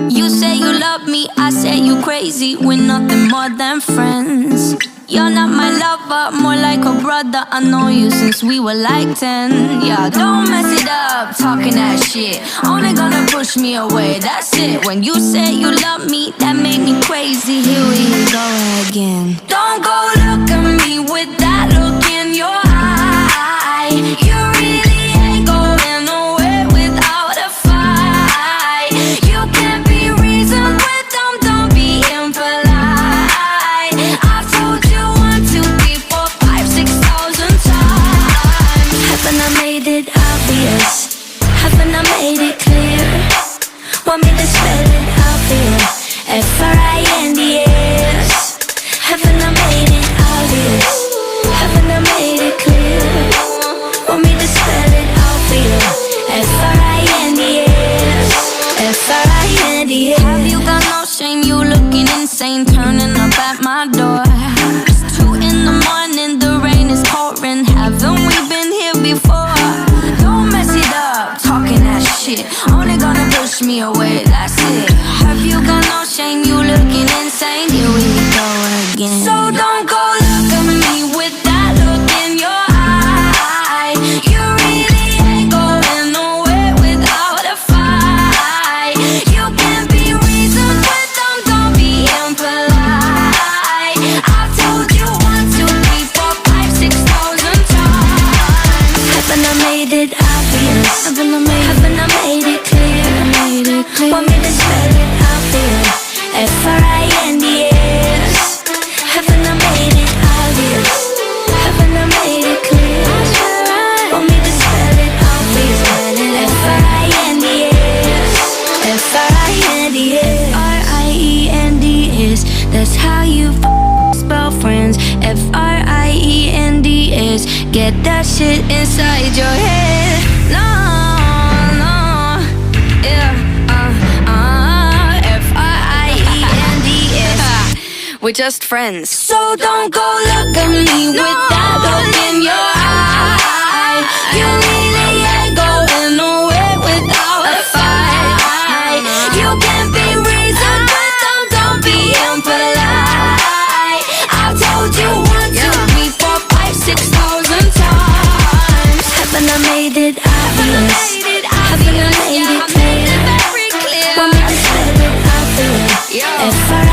You say you love me, I say you crazy. We're nothing more than friends. You're not my lover, more like a brother. I know you since we were like 10. Yeah, don't mess it up, talking that shit. Only gonna push me away, that's it. When you say you love me, that made me crazy. Here we go again. Don't go look at me with that look in your eye. You really ain't going nowhere without a fight. You can't be reasoned with them, don't be impolite. I've told you 1, 2, 3, 4, 5, 6,000 times. Haven't I made it obvious? Haven't I made it clear? Want me to spell it out for you? F-R-I-N-D-S. Haven't I made it obvious? Haven't I made it clear? Want me to spell it out for you? F-R-I-N-D-S. F-R-I-N-D-S. Have you got no shame? You looking insane, turning up at my door. It's 2 in the morning, the rain is pouring. Haven't we been here before? Don't mess it up, talking that shit. Only gonna push me away, that's it. Have you got no shame? You looking insane. Here we go again. So don't go look at me with that look in your eye. You really ain't going nowhere without a fight. You can't be reasoned with them, don't be impolite. I've told you 1, 2, 3, 4, 5, 6,000 times. Haven't I made it obvious? Haven't I made it clear? Want me to spell it out for you? F-R-I-N-D-S. Haven't I made it obvious? Haven't I made it clear? Want me to spell it out for you? F-R-I-N-D-S. F-R-I-N-D-S. R-I-E-N-D-S. That's how you spell friends. F-R-I-E-N-D-S. Get that shit inside your head. No, no, yeah, F-R-I-E-N-D-S. We're just friends. So don't go look at me with that look in your eye. You really ain't going nowhere without a fight. You can't be reasoned with them, don't be impolite. I've told you 1, 2, 3, 4, 5, 6,000 times. Haven't I made it obvious? Haven't I made it clear? Want me to spell it out for you? F-R-I-N-D-S.